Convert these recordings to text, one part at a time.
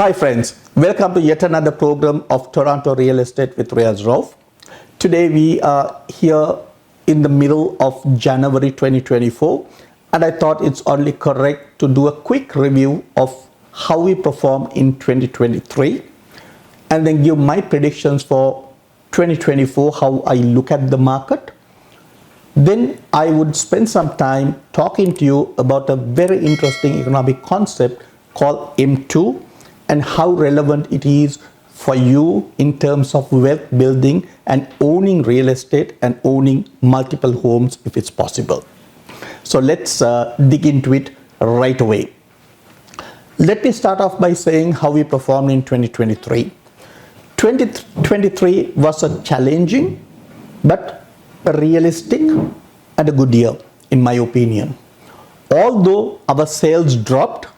Hi friends, welcome to yet another program of Toronto Real Estate with Riyaz Rauf. Today we are here in the middle of January 2024 and I thought it's only correct to do a quick review of how we perform in 2023 and then give my predictions for 2024, how I look at the market. Then I would spend some time talking to you about a very interesting economic concept called M2 and how relevant it is for you in terms of wealth building and owning real estate and owning multiple homes if it's possible. So let's dig into it right away. Let me start off by saying how we performed in 2023. 2023 was a challenging but a realistic and a good year in my opinion. Although our sales dropped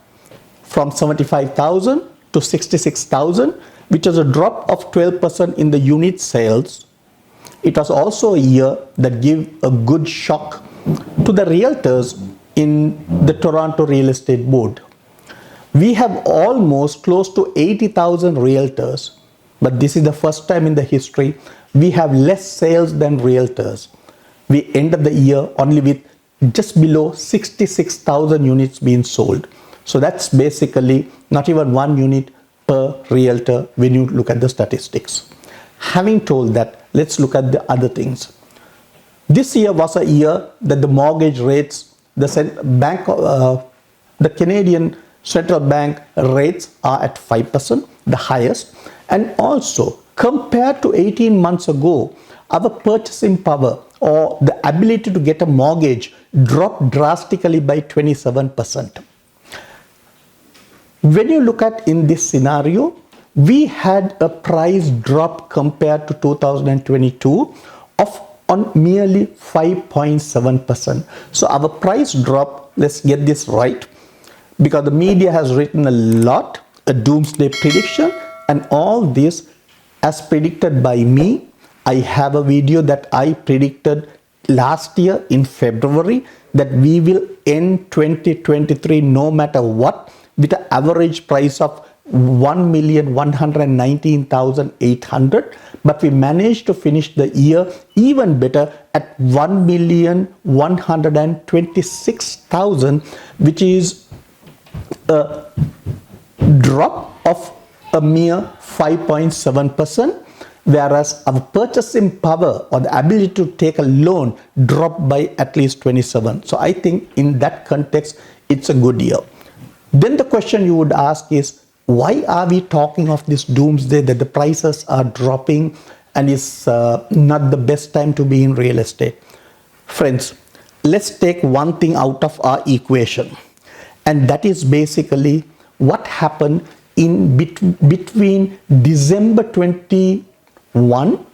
from 75,000 to 66,000, which was a drop of 12% in the unit sales, it was also a year that gave a good shock to the realtors in the Toronto Real Estate Board. We have almost close to 80,000 realtors, but this is the first time in the history we have less sales than realtors. We ended the year only with just below 66,000 units being sold. So that's basically not even one unit per realtor when you look at the statistics. Having told that, let's look at the other things. This year was a year that the mortgage rates, the Canadian Central Bank rates are at 5%, the highest. And also, compared to 18 months ago, our purchasing power or the ability to get a mortgage dropped drastically by 27%. When you look at in this scenario, we had a price drop compared to 2022 of on merely 5.7%. So our price drop, let's get this right, because the media has written a lot, a doomsday prediction, and all this as predicted by me. I have a video that I predicted last year in February that we will end 2023 no matter what with an average price of 1,119,800, but we managed to finish the year even better at 1,126,000, which is a drop of a mere 5.7%, whereas our purchasing power or the ability to take a loan dropped by at least 27. So I think in that context, it's a good year. Then the question you would ask is, why are we talking of this doomsday that the prices are dropping and it's not the best time to be in real estate? Friends, let's take one thing out of our equation, and that is basically what happened in between December 21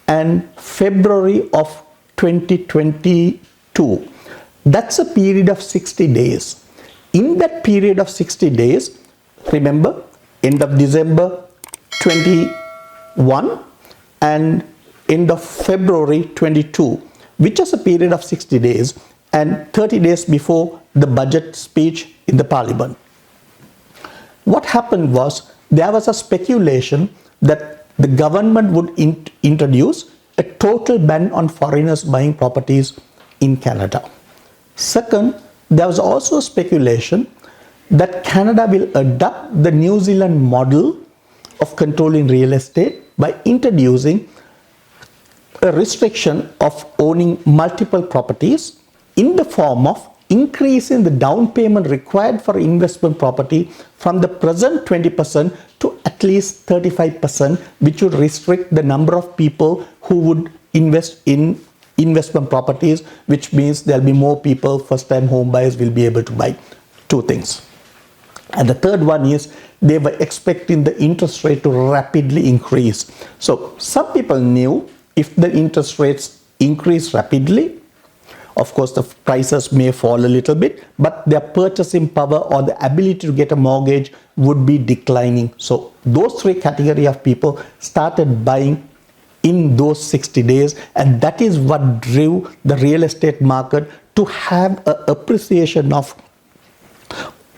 and February of 2022. That's a period of 60 days. In that period of 60 days, remember, end of December 21 and end of February 22, which is a period of 60 days and 30 days before the budget speech in the parliament. What happened was, there was a speculation that the government would introduce a total ban on foreigners buying properties in Canada. Second, there was also speculation that Canada will adopt the New Zealand model of controlling real estate by introducing a restriction of owning multiple properties in the form of increasing the down payment required for investment property from the present 20% to at least 35%, which would restrict the number of people who would invest in investment properties, which means there'll be more people, first-time home buyers will be able to buy. Two things. And the third one is they were expecting the interest rate to rapidly increase. So some people knew if the interest rates increase rapidly, of course the prices may fall a little bit, but their purchasing power or the ability to get a mortgage would be declining. So those three categories of people started buying in those 60 days, and that is what drew the real estate market to have an appreciation of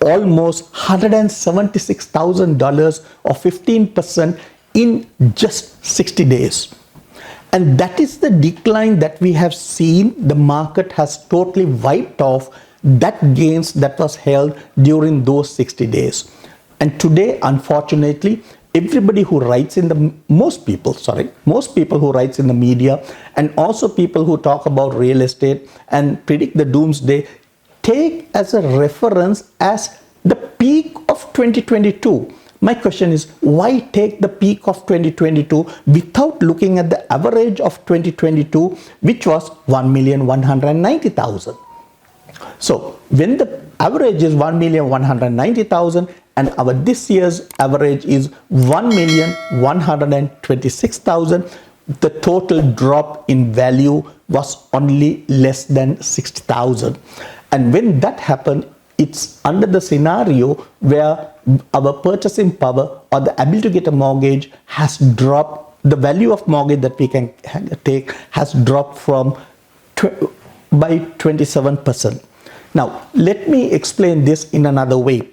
almost $176,000 or 15% in just 60 days. And that is the decline that we have seen. The market has totally wiped off that gains that was held during those 60 days. And today, unfortunately, everybody who writes in the, most people who writes in the media, and also people who talk about real estate and predict the doomsday, take as a reference as the peak of 2022. My question is, why take the peak of 2022 without looking at the average of 2022, which was 1,190,000? So when the average is 1,190,000 and our this year's average is 1,126,000, the total drop in value was only less than 60,000. And when that happened, it's under the scenario where our purchasing power or the ability to get a mortgage has dropped. The value of mortgage that we can take has dropped by 27%. Now, let me explain this in another way.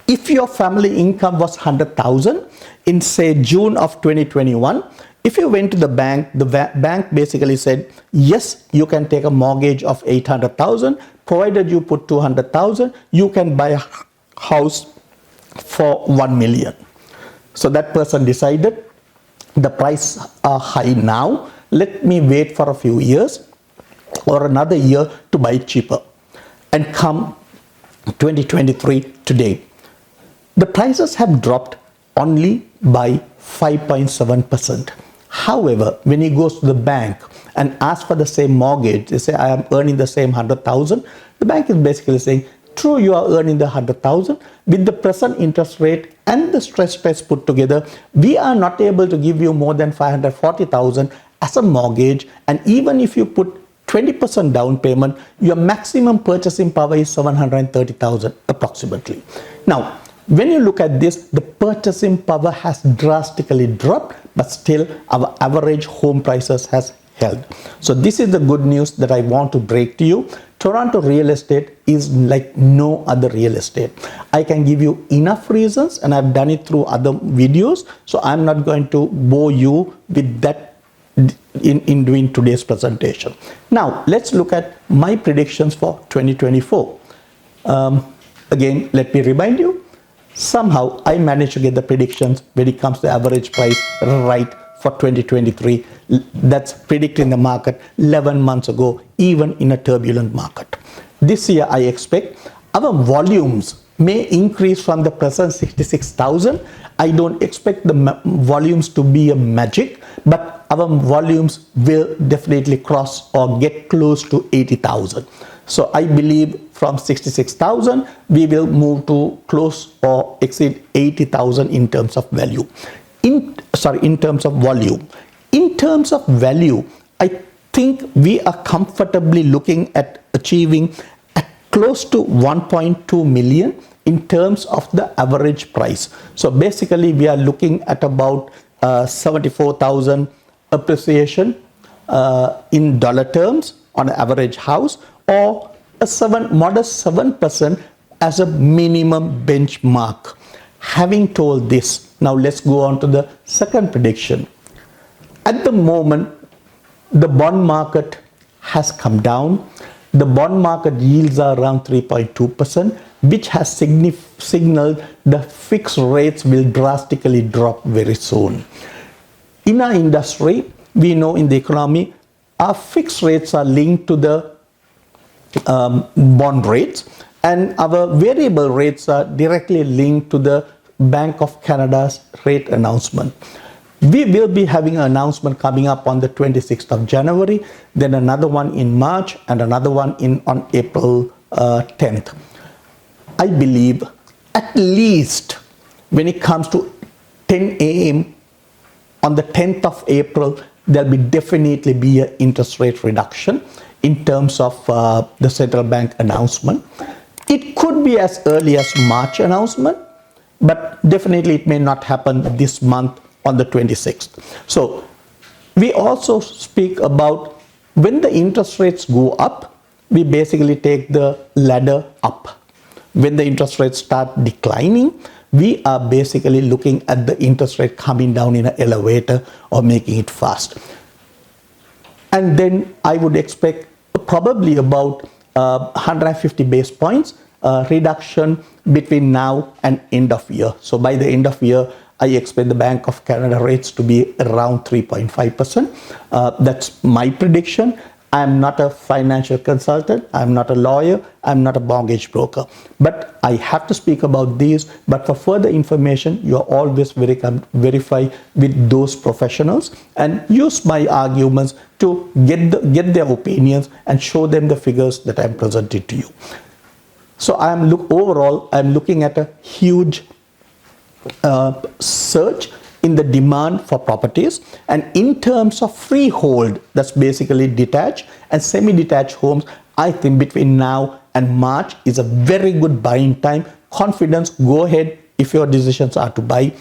If your family income was 100,000 in, say, June of 2021, if you went to the bank basically said, yes, you can take a mortgage of 800,000, provided you put 200,000, you can buy a house for 1 million. So that person decided, the price are high now, let me wait for a few years or another year to buy it cheaper. And come 2023 today, the prices have dropped only by 5.7%. However, when he goes to the bank and asks for the same mortgage, they say, I am earning the same 100,000. The bank is basically saying, true, you are earning the 100,000. With the present interest rate and the stress test put together, we are not able to give you more than 540,000 as a mortgage. And even if you put 20% down payment, your maximum purchasing power is 730,000 approximately. Now, when you look at this, the purchasing power has drastically dropped, but still our average home prices has held. So this is the good news that I want to break to you. Toronto real estate is like no other real estate. I can give you enough reasons, and I've done it through other videos, so I'm not going to bore you with that in doing today's presentation. Now, let's look at my predictions for 2024. Again, let me remind you, somehow I managed to get the predictions when it comes to average price right for 2023. That's predicting the market 11 months ago, even in a turbulent market. This year, I expect our volumes may increase from the present 66,000. I don't expect the volumes to be a magic, but our volumes will definitely cross or get close to 80,000. So I believe from 66,000, we will move to close or exceed 80,000 in terms of value. In terms of volume. In terms of value, I think we are comfortably looking at achieving close to 1.2 million in terms of the average price. So basically, we are looking at about 74,000 appreciation in dollar terms on an average house, or a modest 7% as a minimum benchmark. Having told this, now let's go on to the second prediction. At the moment, the bond market has come down. The bond market yields are around 3.2%, which has signaled the fixed rates will drastically drop very soon. In our industry, we know in the economy, our fixed rates are linked to the bond rates, and our variable rates are directly linked to the Bank of Canada's rate announcement. We will be having an announcement coming up on the 26th of January, then another one in March, and another one on April 10th. I believe at least when it comes to 10 a.m. on the 10th of April, there'll definitely be an interest rate reduction in terms of the central bank announcement. It could be as early as March announcement, but definitely it may not happen this month on the 26th. So we also speak about when the interest rates go up, we basically take the ladder up. when the interest rates start declining, we are basically looking at the interest rate coming down in an elevator or making it fast. And then I would expect probably about 150 base points reduction between now and end of year. So by the end of year, I expect the Bank of Canada rates to be around 3.5%. That's my prediction. I'm not a financial consultant, I'm not a lawyer, I'm not a mortgage broker. But I have to speak about these. But for further information, you're always verify with those professionals and use my arguments to get their opinions and show them the figures that I'm presenting to you. So overall, I'm looking at a huge surge in the demand for properties, and in terms of freehold, that's basically detached and semi-detached homes, I think between now and March is a very good buying time. Confidence, go ahead if your decisions are to buy.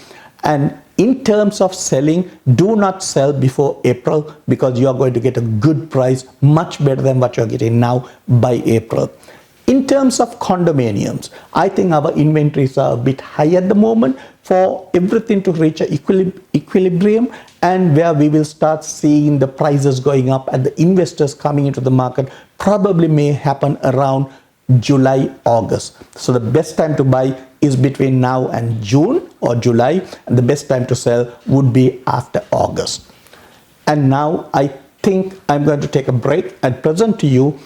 And in terms of selling, do not sell before April, because you are going to get a good price, much better than what you're getting now by April. In terms of condominiums, I think our inventories are a bit high at the moment for everything to reach an equilibrium, and where we will start seeing the prices going up and the investors coming into the market probably may happen around July, August. So the best time to buy is between now and June or July, and the best time to sell would be after August. And now I think I'm going to take a break and present to you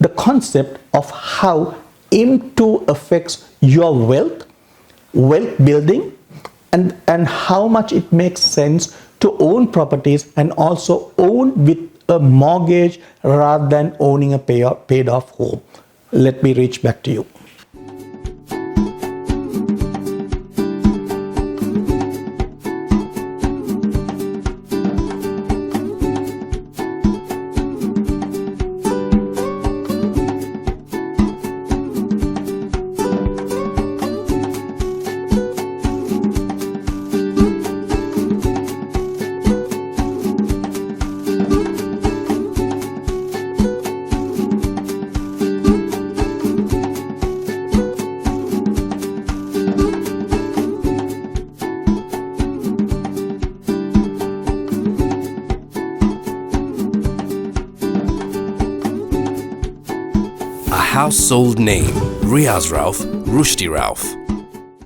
the concept of how M2 affects your wealth building, and how much it makes sense to own properties and also own with a mortgage rather than owning a paid off home. Let me reach back to you. Household name: Riyaz Rauf, Rushdi Rauf.